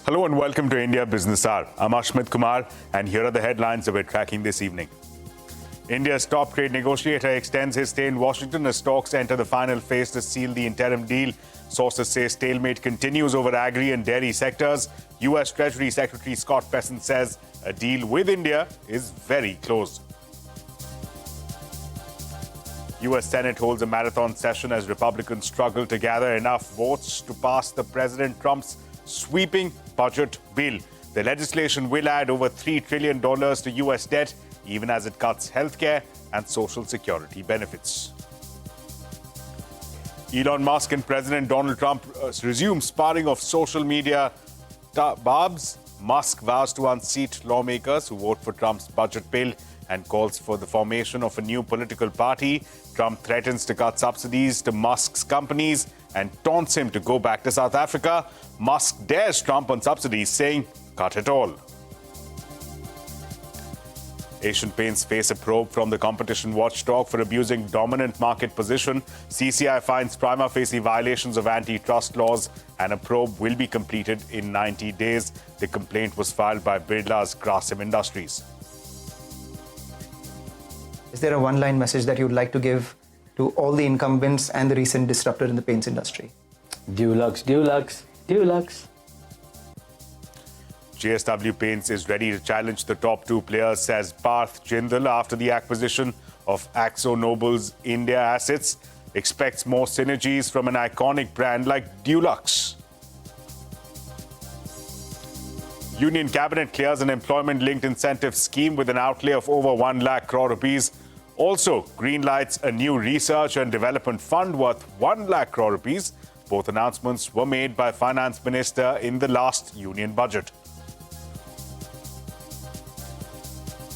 Hello and welcome to India Business Hour. I'm Ashmit Kumar and here are the headlines that we're tracking this evening. India's top trade negotiator extends his stay in Washington as talks enter the final phase to seal the interim deal. Sources say stalemate continues over agri and dairy sectors. US Treasury Secretary Scott Bessent says a deal with India is very close. US Senate holds a marathon session as Republicans struggle to gather enough votes to pass the President Trump's sweeping budget bill. The legislation will add over $3 trillion to US debt, even as it cuts healthcare and social security benefits. Elon Musk and President Donald Trump resume sparring of social media barbs. Musk vows to unseat lawmakers who vote for Trump's budget bill and calls for the formation of a new political party. Trump threatens to cut subsidies to Musk's companies and taunts him to go back to South Africa. Musk dares Trump on subsidies, saying, cut it all. Asian Paints face a probe from the competition watchdog for abusing dominant market position. CCI finds prima facie violations of antitrust laws and a probe will be completed in 90 days. The complaint was filed by Birla's Grasim Industries. Is there a one-line message that you would like to give to all the incumbents and the recent disruptor in the paints industry? Dulux, Dulux, Dulux. JSW Paints is ready to challenge the top two players, says Parth Jindal, after the acquisition of AkzoNobel's India assets. Expects more synergies from an iconic brand like Dulux. Union Cabinet clears an employment-linked incentive scheme with an outlay of over 1 lakh crore rupees. Also, greenlights a new research and development fund worth 1 lakh crore rupees. Both announcements were made by Finance Minister in the last union budget.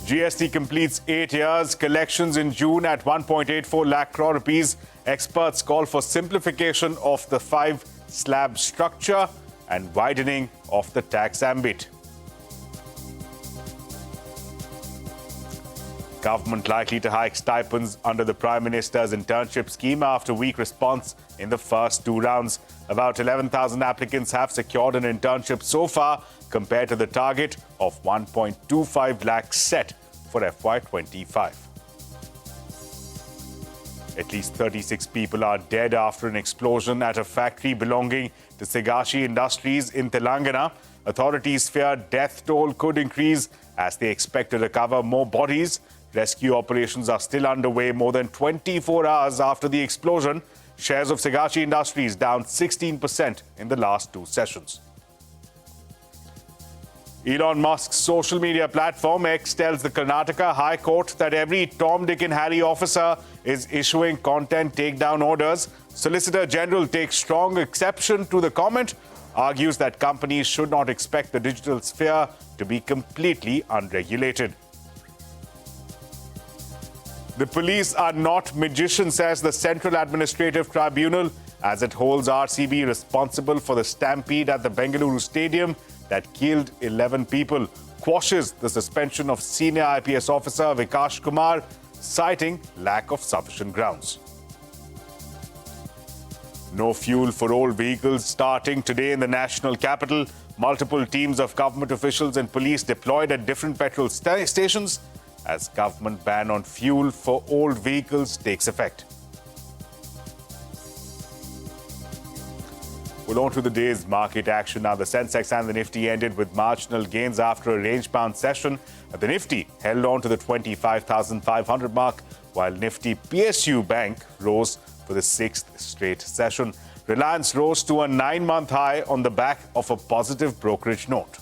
GST completes 8 years. Collections in June at 1.84 lakh crore rupees. Experts call for simplification of the 5-slab structure and widening of the tax ambit. Government likely to hike stipends under the Prime Minister's internship scheme after weak response in the first 2 rounds. About 11,000 applicants have secured an internship so far, compared to the target of 1.25 lakhs set for FY25. At least 36 people are dead after an explosion at a factory belonging to Sigachi Industries in Telangana. Authorities fear death toll could increase as they expect to recover more bodies. Rescue operations are still underway more than 24 hours after the explosion. Shares of Sigachi Industries down 16% in the last 2 sessions. Elon Musk's social media platform X tells the Karnataka High Court that every Tom, Dick and Harry officer is issuing content takedown orders. Solicitor General takes strong exception to the comment, argues that companies should not expect the digital sphere to be completely unregulated. The police are not magicians, says the Central Administrative Tribunal, as it holds RCB responsible for the stampede at the Bengaluru stadium that killed 11 people, quashes the suspension of senior IPS officer Vikash Kumar, citing lack of sufficient grounds. No fuel for old vehicles starting today in the national capital. Multiple teams of government officials and police deployed at different petrol stations as government ban on fuel for old vehicles takes effect. Well, on to the day's market action. Now, the Sensex and the Nifty ended with marginal gains after a range-bound session. The Nifty held on to the 25,500 mark, while Nifty PSU Bank rose for the 6th straight session. Reliance rose to a 9-month high on the back of a positive brokerage note.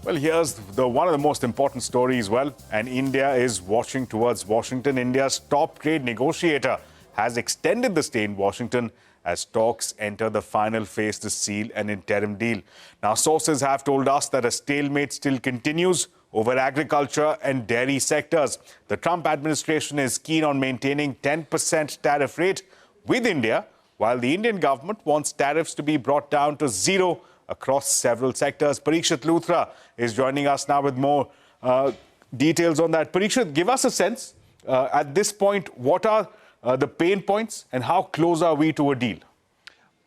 Well, here's one of the most important stories. Well, and India is watching towards Washington. India's top trade negotiator has extended the stay in Washington as talks enter the final phase to seal an interim deal. Now, sources have told us that a stalemate still continues over agriculture and dairy sectors. The Trump administration is keen on maintaining 10% tariff rate with India, while the Indian government wants tariffs to be brought down to 0 across several sectors. Parikshit Luthra is joining us now with more details on that. Parikshit, give us a sense at this point, what are the pain points and how close are we to a deal?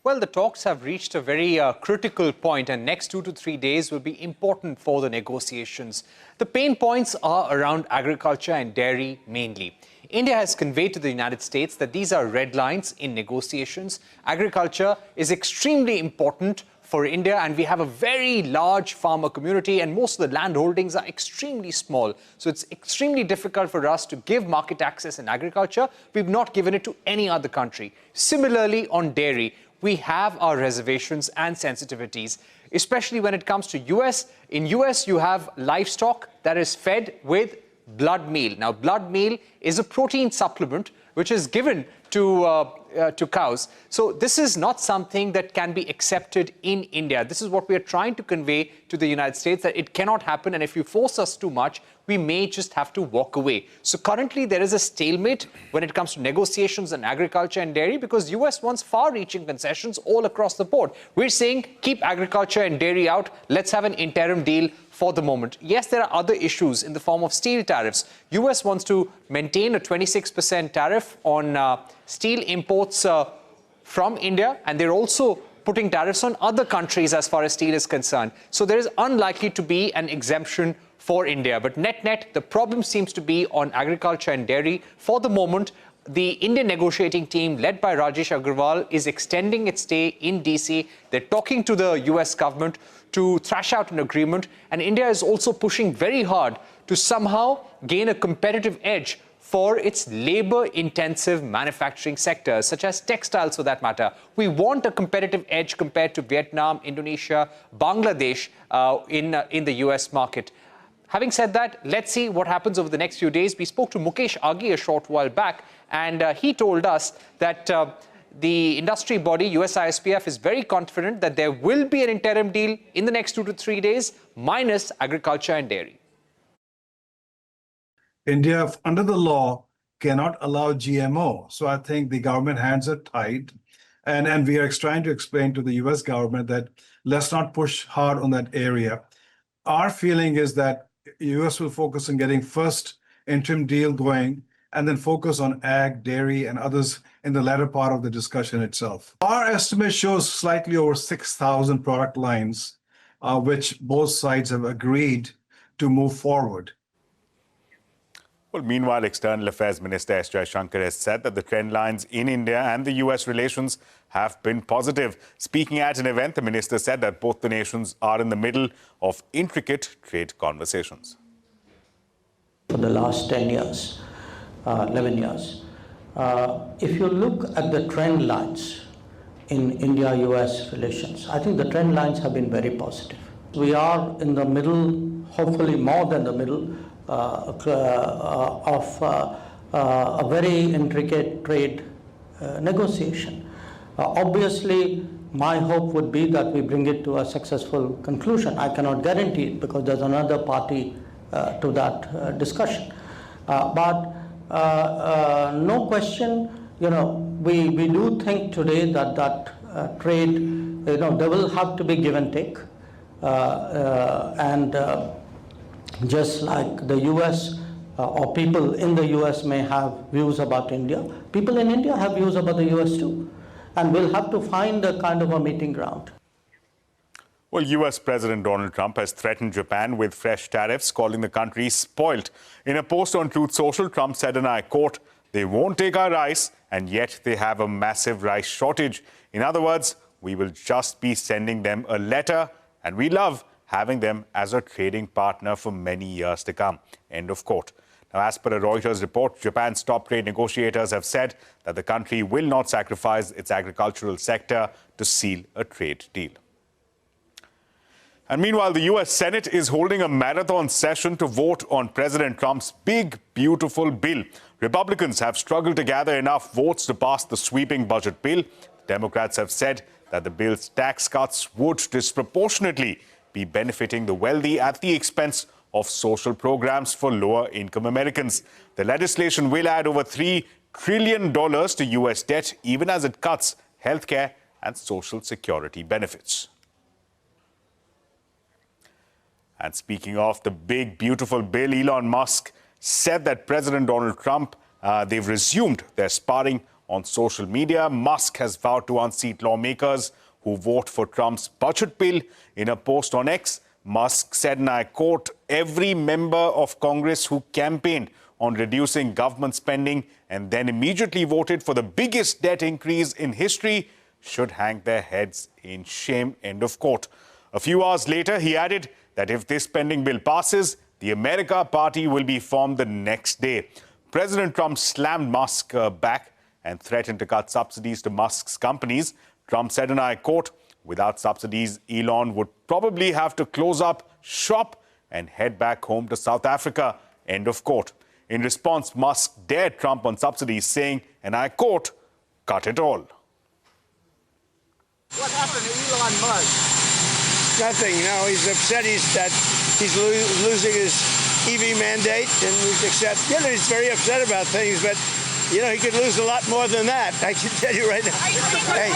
Well, the talks have reached a very critical point, and next 2 to 3 days will be important for the negotiations. The pain points are around agriculture and dairy mainly. India has conveyed to the United States that these are red lines in negotiations. Agriculture is extremely important for India, and we have a very large farmer community, and most of the land holdings are extremely small. So it's extremely difficult for us to give market access in agriculture. We've not given it to any other country. Similarly, on dairy, we have our reservations and sensitivities, especially when it comes to US. In US, you have livestock that is fed with blood meal. Now, blood meal is a protein supplement which is given to cows. So this is not something that can be accepted in India. This is what we are trying to convey to the United States, that it cannot happen, and if you force us too much, we may just have to walk away. So currently there is a stalemate when it comes to negotiations in agriculture and dairy, because US wants far-reaching concessions all across the board. We're saying keep agriculture and dairy out. Let's have an interim deal for the moment. Yes, there are other issues in the form of steel tariffs. US wants to maintain a 26% tariff on steel imports from India, and they're also putting tariffs on other countries as far as steel is concerned. So there is unlikely to be an exemption for India. But net-net, the problem seems to be on agriculture and dairy. For the moment, the Indian negotiating team led by Rajesh Agrawal is extending its stay in DC. They're talking to the US government to thrash out an agreement. And India is also pushing very hard to somehow gain a competitive edge for its labor-intensive manufacturing sectors, such as textiles for that matter. We want a competitive edge compared to Vietnam, Indonesia, Bangladesh in the US market. Having said that, let's see what happens over the next few days. We spoke to Mukesh Aghi a short while back, and he told us that the industry body, USISPF, is very confident that there will be an interim deal in the next 2 to 3 days, minus agriculture and dairy. India, under the law, cannot allow GMO. So I think the government hands are tied. And we are trying to explain to the US government that let's not push hard on that area. Our feeling is that US will focus on getting first interim deal going and then focus on ag, dairy, and others in the latter part of the discussion itself. Our estimate shows slightly over 6,000 product lines, which both sides have agreed to move forward. Well, meanwhile, External Affairs Minister S. Jaishankar has said that the trend lines in India and the US relations have been positive. Speaking at an event, the minister said that both the nations are in the middle of intricate trade conversations. For the last 10 years, 11 years, if you look at the trend lines in India-US relations, I think the trend lines have been very positive. We are in the middle, hopefully more than the middle, of a very intricate trade negotiation. Obviously, my hope would be that we bring it to a successful conclusion. I cannot guarantee it because there's another party to that discussion. But no question, we do think today that trade, there will have to be give and take. Just like the US or people in the US may have views about India, people in India have views about the US too. And we'll have to find a kind of a meeting ground. Well, US President Donald Trump has threatened Japan with fresh tariffs, calling the country spoilt. In a post on Truth Social, Trump said, and I quote, "They won't take our rice, and yet they have a massive rice shortage. In other words, we will just be sending them a letter, and we love having them as a trading partner for many years to come." End of quote. Now, as per a Reuters report, Japan's top trade negotiators have said that the country will not sacrifice its agricultural sector to seal a trade deal. And meanwhile, the US Senate is holding a marathon session to vote on President Trump's big, beautiful bill. Republicans have struggled to gather enough votes to pass the sweeping budget bill. Democrats have said that the bill's tax cuts would disproportionately be benefiting the wealthy at the expense of social programs for lower-income Americans. The legislation will add over $3 trillion to US debt, even as it cuts healthcare and social security benefits. And speaking of the big, beautiful bill, Elon Musk said that President Donald Trump, they've resumed their sparring On social media, Musk has vowed to unseat lawmakers who vote for Trump's budget bill. In a post on X, Musk said, and I quote, "Every member of Congress who campaigned on reducing government spending and then immediately voted for the biggest debt increase in history should hang their heads in shame," end of quote. A few hours later, he added that if this spending bill passes, the America Party will be formed the next day. President Trump slammed Musk back and threatened to cut subsidies to Musk's companies. Trump said, and I quote, "Without subsidies, Elon would probably have to close up shop and head back home to South Africa," end of quote. In response, Musk dared Trump on subsidies, saying, and I quote, "Cut it all." What happened to Elon Musk? Nothing. He's losing his EV mandate, and he's very upset about things, but he could lose a lot more than that. I can tell you right now. Hey,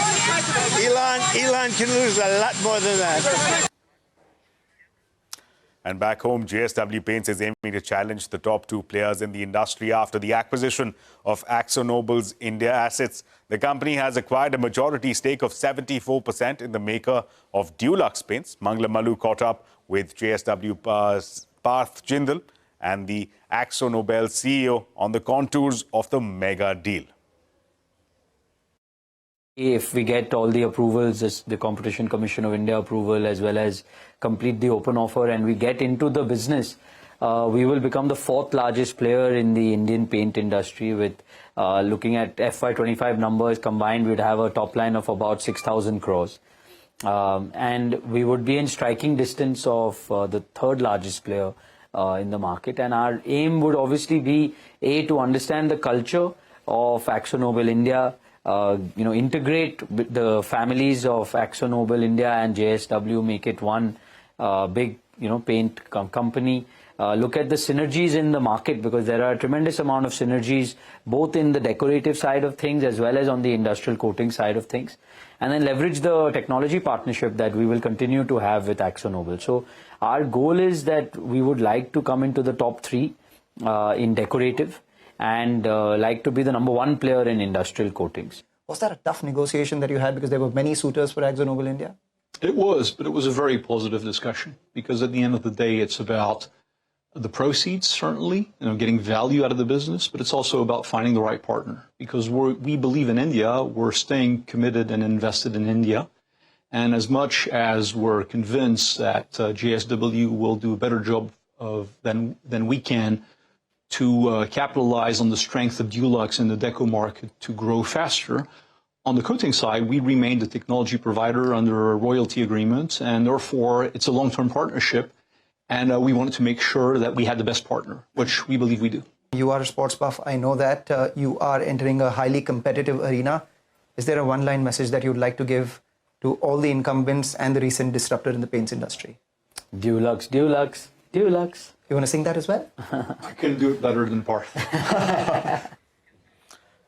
Elon can lose a lot more than that. And back home, JSW Paints is aiming to challenge the top two players in the industry after the acquisition of AkzoNobel's India assets. The company has acquired a majority stake of 74% in the maker of Dulux paints. Mangala Malu caught up with JSW Parth Jindal and the AkzoNobel CEO on the contours of the mega deal. If we get all the approvals, the Competition Commission of India approval, as well as complete the open offer, and we get into the business, we will become the fourth largest player in the Indian paint industry. With looking at FY25 numbers combined, we'd have a top line of about 6,000 crores. And we would be in striking distance of the third largest player in the market. And our aim would obviously be, A, to understand the culture of AkzoNobel India, integrate the families of AkzoNobel India and JSW, make it one big, paint company. Look at the synergies in the market, because there are a tremendous amount of synergies both in the decorative side of things as well as on the industrial coating side of things. And then leverage the technology partnership that we will continue to have with AkzoNobel. So our goal is that we would like to come into the top three in decorative, and like to be the number one player in industrial coatings. Was that a tough negotiation that you had, because there were many suitors for AkzoNobel India? It was, but it was a very positive discussion, because at the end of the day, it's about the proceeds, certainly, getting value out of the business, but it's also about finding the right partner, because we believe in India. We're staying committed and invested in India. And as much as we're convinced that JSW will do a better job than we can to capitalize on the strength of Dulux in the deco market to grow faster, on the coating side, we remain the technology provider under a royalty agreement, and therefore it's a long-term partnership, and we wanted to make sure that we had the best partner, which we believe we do. You are a sports buff. I know that you are entering a highly competitive arena. Is there a one-line message that you'd like to give to all the incumbents and the recent disruptor in the paints industry? Dulux, Dulux, Dulux. You want to sing that as well? I couldn't do it better than Parth.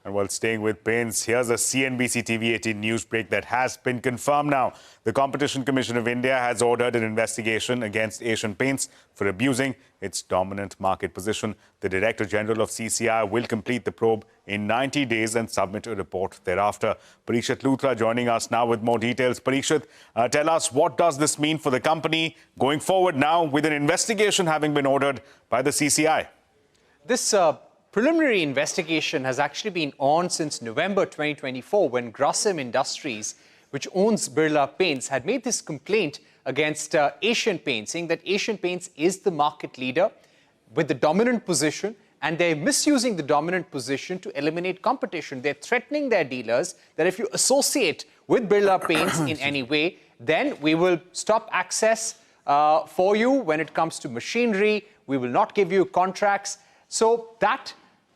And while staying with paints, here's a CNBC TV 18 news break that has been confirmed now. The Competition Commission of India has ordered an investigation against Asian Paints for abusing its dominant market position. The Director General of CCI will complete the probe in 90 days and submit a report thereafter. Parikshit Luthra joining us now with more details. Parikshit, tell us, what does this mean for the company going forward now with an investigation having been ordered by the CCI? This preliminary investigation has actually been on since November 2024, when Grasim Industries, which owns Birla Paints, had made this complaint against Asian Paints, saying that Asian Paints is the market leader with the dominant position, and they're misusing the dominant position to eliminate competition. They're threatening their dealers that if you associate with Birla Paints in any way, then we will stop access for you when it comes to machinery. We will not give you contracts. So that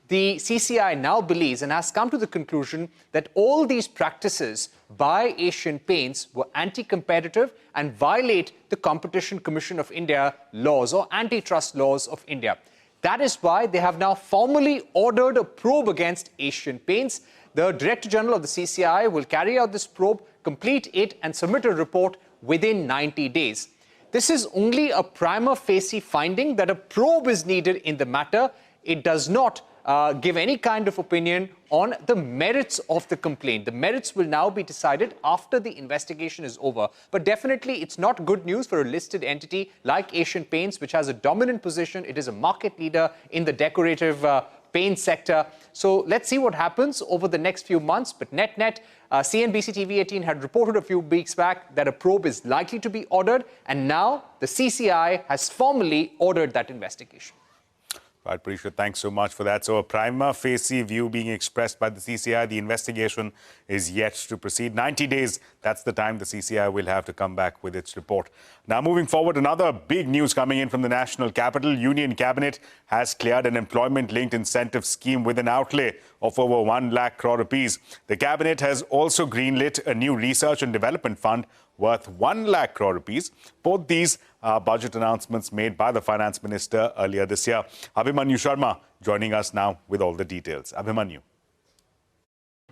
the CCI now believes and has come to the conclusion that all these practices by Asian Paints were anti-competitive and violate the Competition Commission of India laws or antitrust laws of India. That is why they have now formally ordered a probe against Asian Paints. The Director General of the CCI will carry out this probe, complete it, and submit a report within 90 days. This is only a prima facie finding that a probe is needed in the matter. It does not give any kind of opinion on the merits of the complaint. The merits will now be decided after the investigation is over. But definitely, it's not good news for a listed entity like Asian Paints, which has a dominant position. It is a market leader in the decorative paint sector. So let's see what happens over the next few months. But net, CNBC TV18 had reported a few weeks back that a probe is likely to be ordered. And now the CCI has formally ordered that investigation. Right, Parishad, thanks so much for that. So a prima facie view being expressed by the CCI. The investigation is yet to proceed. 90 days, that's the time the CCI will have to come back with its report. Now, moving forward, another big news coming in from the National Capital. Union Cabinet has cleared an employment-linked incentive scheme with an outlay of over 1 lakh crore rupees. The Cabinet has also greenlit a new research and development fund worth 1 lakh crore rupees. Both these are budget announcements made by the Finance Minister earlier this year. Abhimanyu Sharma joining us now with all the details. Abhimanyu.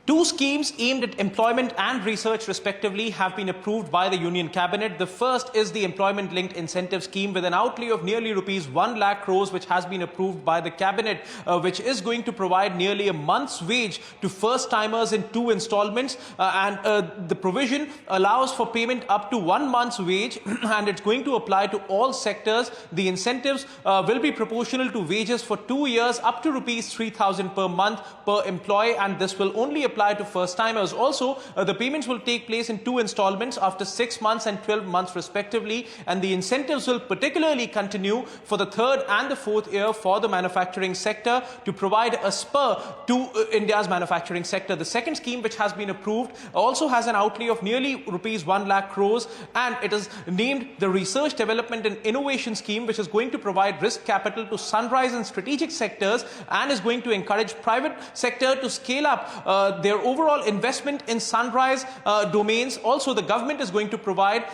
Two schemes aimed at employment and research respectively have been approved by the Union Cabinet. The first is the employment-linked incentive scheme with an outlay of nearly rupees 1 lakh crores, which has been approved by the Cabinet, which is going to provide nearly a month's wage to first-timers in 2 installments. The provision allows for payment up to 1 month's wage and it's going to apply to all sectors. The incentives will be proportional to wages for 2 years up to rupees 3,000 per month per employee, and this will only apply to first-timers. Also, the payments will take place in 2 installments after 6 months and 12 months respectively, and the incentives will particularly continue for the 3rd and the 4th year for the manufacturing sector to provide a spur to India's manufacturing sector. The second scheme, which has been approved, also has an outlay of nearly rupees 1 lakh crores, and it is named the Research, Development and Innovation Scheme, which is going to provide risk capital to sunrise and strategic sectors and is going to encourage private sector to scale up their overall investment in sunrise domains. Also, the government is going to provide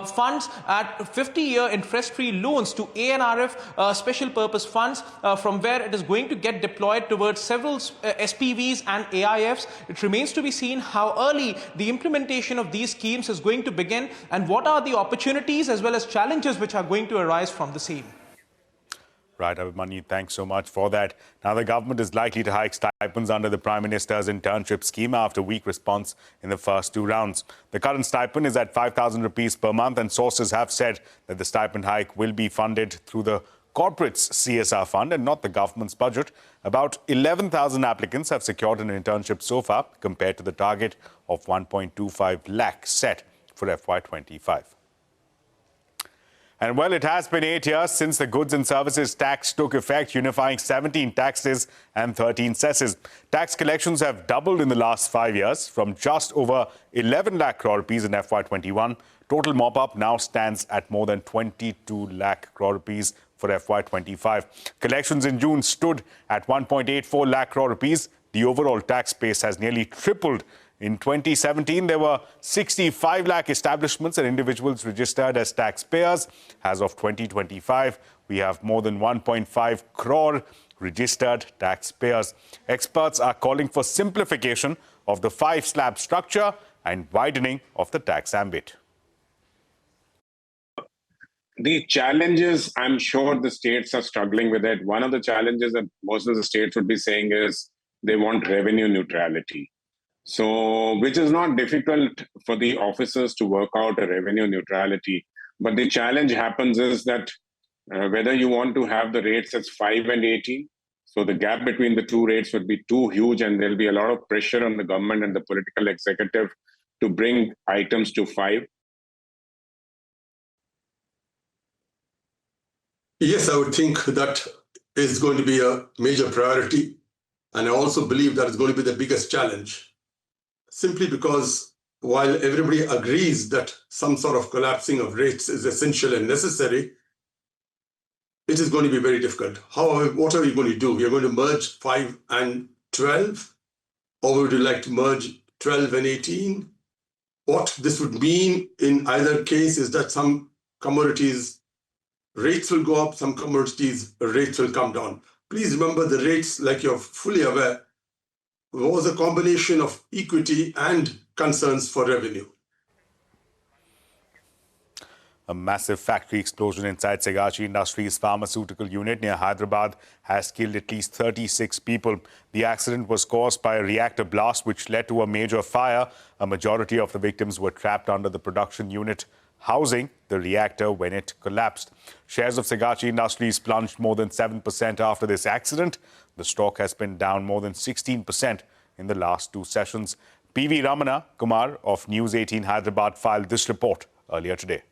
funds at 50-year interest-free loans to ANRF special purpose funds, from where it is going to get deployed towards several SPVs and AIFs. It remains to be seen how early the implementation of these schemes is going to begin and what are the opportunities as well as challenges which are going to arise from the same. Right, Abhimanyu, thanks so much for that. Now, the government is likely to hike stipends under the Prime Minister's internship scheme after weak response in the first 2 rounds. The current stipend is at 5,000 rupees per month, and sources have said that the stipend hike will be funded through the corporate's CSR fund and not the government's budget. About 11,000 applicants have secured an internship so far, compared to the target of 1.25 lakh set for FY25. And well, it has been 8 years since the goods and services tax took effect, unifying 17 taxes and 13 cesses. Tax collections have doubled in the last 5 years, from just over 11 lakh crore rupees in FY21. Total mop-up now stands at more than 22 lakh crore rupees for FY25. Collections in June stood at 1.84 lakh crore rupees. The overall tax base has nearly tripled. In 2017, there were 65 lakh establishments and individuals registered as taxpayers. As of 2025, we have more than 1.5 crore registered taxpayers. Experts are calling for simplification of the 5-slab structure and widening of the tax ambit. The challenges, I'm sure the states are struggling with it. One of the challenges that most of the states would be saying is they want revenue neutrality. So, which is not difficult for the officers to work out a revenue neutrality. But the challenge happens is that whether you want to have the rates as 5 and 18, so the gap between the 2 rates would be too huge, and there'll be a lot of pressure on the government and the political executive to bring items to 5. Yes, I would think that is going to be a major priority. And I also believe that is going to be the biggest challenge. Simply because while everybody agrees that some sort of collapsing of rates is essential and necessary, it is going to be very difficult. However, what are we going to do? We are going to merge 5 and 12, or would you like to merge 12 and 18? What this would mean in either case is that some commodities rates will go up, some commodities rates will come down. Please remember the rates, like you're fully aware, was a combination of equity and concerns for revenue. A massive factory explosion inside Sigachi Industries' pharmaceutical unit near Hyderabad has killed at least 36 people. The accident was caused by a reactor blast which led to a major fire. A majority of the victims were trapped under the production unit housing the reactor when it collapsed. Shares of Sigachi Industries plunged more than 7% after this accident. The stock has been down more than 16% in the last two sessions. PV Ramana Kumar of News 18 Hyderabad filed this report earlier today.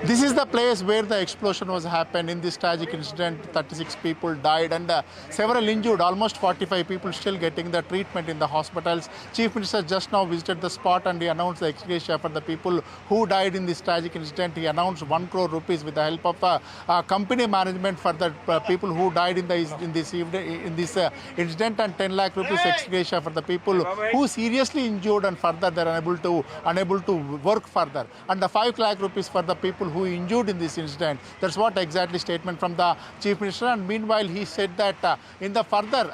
This is the place where the explosion was happened. In this tragic incident, 36 people died and several injured, almost 45 people still getting the treatment in the hospitals. Chief Minister just now visited the spot and he announced the ex gratia for the people who died in this tragic incident. He announced 1 crore rupees with the help of company management for the people who died in this incident, and 10 lakh rupees ex gratia for the people who seriously injured and further they are unable to work further, and the 5 lakh rupees for the people who injured in this incident. That's what exactly statement from the Chief Minister. And meanwhile, he said that in the further,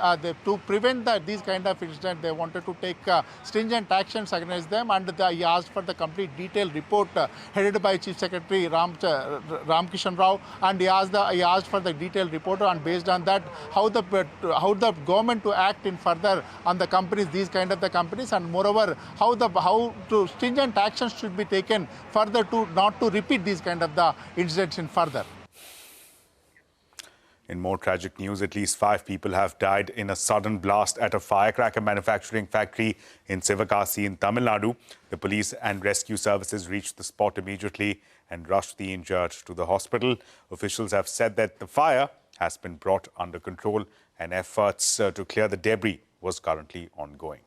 to prevent these kind of incidents, they wanted to take stringent actions against them. And he asked for the complete detailed report headed by Chief Secretary Ramkishan Rao. And he asked for the detailed report, and based on that, how the government to act in further on the companies, these kind of the companies, and moreover, how stringent actions should be taken further to not to repeat these kind of the incidents in further. In more tragic news, at least 5 people have died in a sudden blast at a firecracker manufacturing factory in Sigachi in Tamil Nadu. The police and rescue services reached the spot immediately and rushed the injured to the hospital. Officials have said that the fire has been brought under control and efforts to clear the debris was currently ongoing.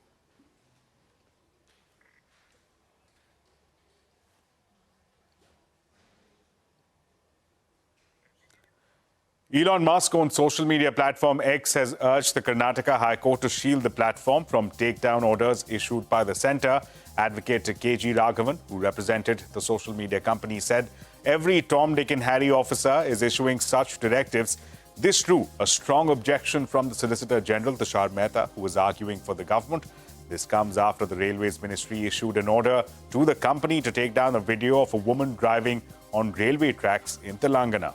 Elon Musk on social media platform X has urged the Karnataka High Court to shield the platform from takedown orders issued by the centre. Advocate KG Raghavan, who represented the social media company, said every Tom, Dick and Harry officer is issuing such directives. This drew a strong objection from the Solicitor General, Tushar Mehta, who was arguing for the government. This comes after the Railways Ministry issued an order to the company to take down a video of a woman driving on railway tracks in Telangana.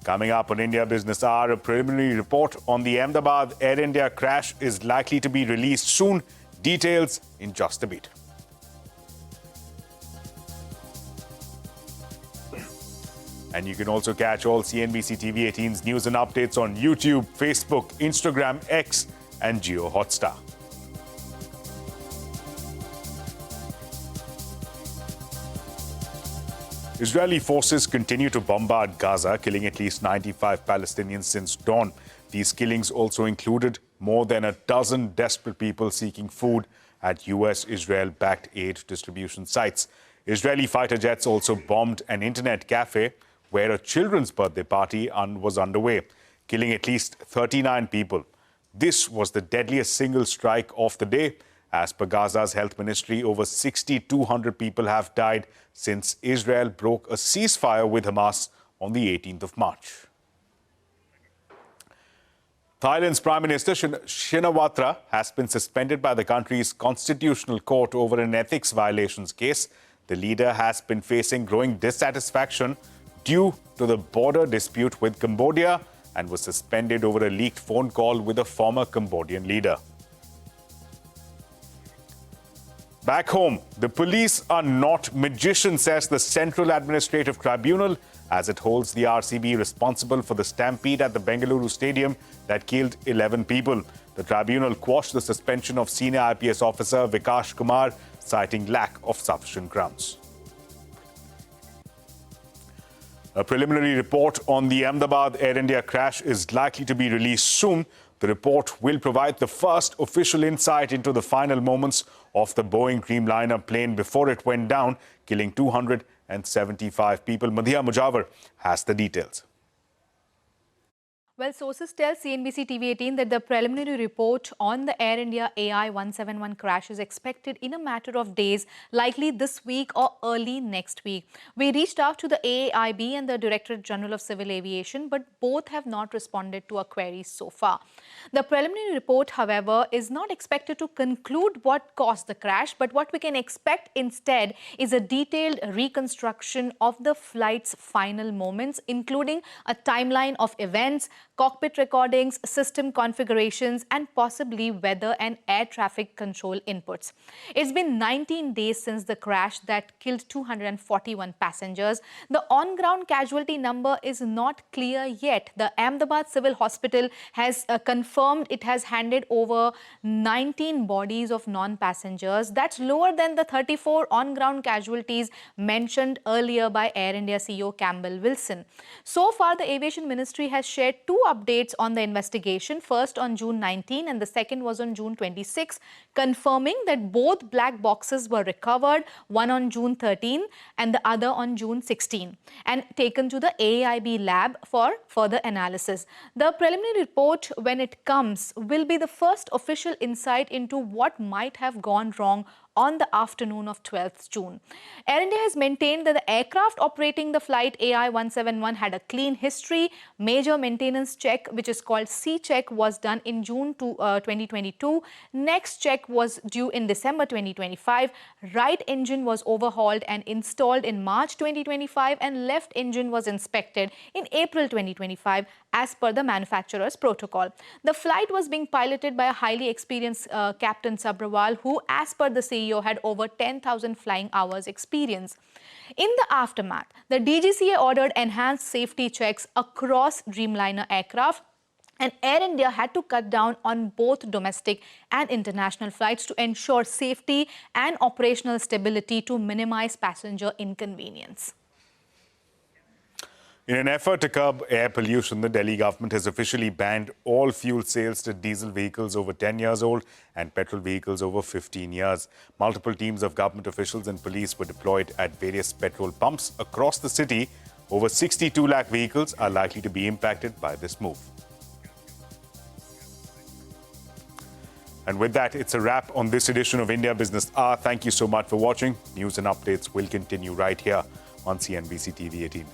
Coming up on India Business Hour, a preliminary report on the Ahmedabad Air India crash is likely to be released soon. Details in just a bit. And you can also catch all CNBC TV 18's news and updates on YouTube, Facebook, Instagram, X and Jio Hotstar. Israeli forces continue to bombard Gaza, killing at least 95 Palestinians since dawn. These killings also included more than a dozen desperate people seeking food at US-Israel-backed aid distribution sites. Israeli fighter jets also bombed an internet cafe where a children's birthday party was underway, killing at least 39 people. This was the deadliest single strike of the day. As per Gaza's health ministry, over 6,200 people have died since Israel broke a ceasefire with Hamas on the 18th of March. Thailand's Prime Minister Shinawatra has been suspended by the country's constitutional court over an ethics violations case. The leader has been facing growing dissatisfaction due to the border dispute with Cambodia and was suspended over a leaked phone call with a former Cambodian leader. Back home, the police are not magicians, says the Central Administrative Tribunal, as it holds the RCB responsible for the stampede at the Bengaluru stadium that killed 11 people. The tribunal quashed the suspension of senior IPS officer Vikash Kumar, citing lack of sufficient grounds. A preliminary report on the Ahmedabad Air India crash is likely to be released soon. The report will provide the first official insight into the final moments of the Boeing Dreamliner plane before it went down, killing 275 people. Madhya Mujawar has the details. Well, sources tell CNBC TV18 that the preliminary report on the Air India AI 171 crash is expected in a matter of days, likely this week or early next week. We reached out to the AAIB and the Directorate General of Civil Aviation, but both have not responded to our queries so far. The preliminary report, however, is not expected to conclude what caused the crash, but what we can expect instead is a detailed reconstruction of the flight's final moments, including a timeline of events, cockpit recordings, system configurations, and possibly weather and air traffic control inputs. It's been 19 days since the crash that killed 241 passengers. The on-ground casualty number is not clear yet. The Ahmedabad Civil Hospital has confirmed it has handed over 19 bodies of non-passengers. That's lower than the 34 on-ground casualties mentioned earlier by Air India CEO Campbell Wilson. So far, the Aviation Ministry has shared two updates on the investigation, first on June 19 and the second was on June 26, confirming that both black boxes were recovered, one on June 13 and the other on June 16, and taken to the AAIB lab for further analysis. The preliminary report, when it comes, will be the first official insight into what might have gone wrong on the afternoon of 12th June. Air India has maintained that the aircraft operating the flight AI-171 had a clean history. Major maintenance check, which is called C-check, was done in June 2022. Next check was due in December 2025. Right engine was overhauled and installed in March 2025 and left engine was inspected in April 2025 as per the manufacturer's protocol. The flight was being piloted by a highly experienced Captain Sabrawal, who, as per the CEO, had over 10,000 flying hours experience. In the aftermath, the DGCA ordered enhanced safety checks across Dreamliner aircraft, and Air India had to cut down on both domestic and international flights to ensure safety and operational stability to minimize passenger inconvenience. In an effort to curb air pollution, the Delhi government has officially banned all fuel sales to diesel vehicles over 10 years old and petrol vehicles over 15 years. Multiple teams of government officials and police were deployed at various petrol pumps across the city. Over 62 lakh vehicles are likely to be impacted by this move. And with that, it's a wrap on this edition of India Business Hour. Thank you so much for watching. News and updates will continue right here on CNBC TV 18.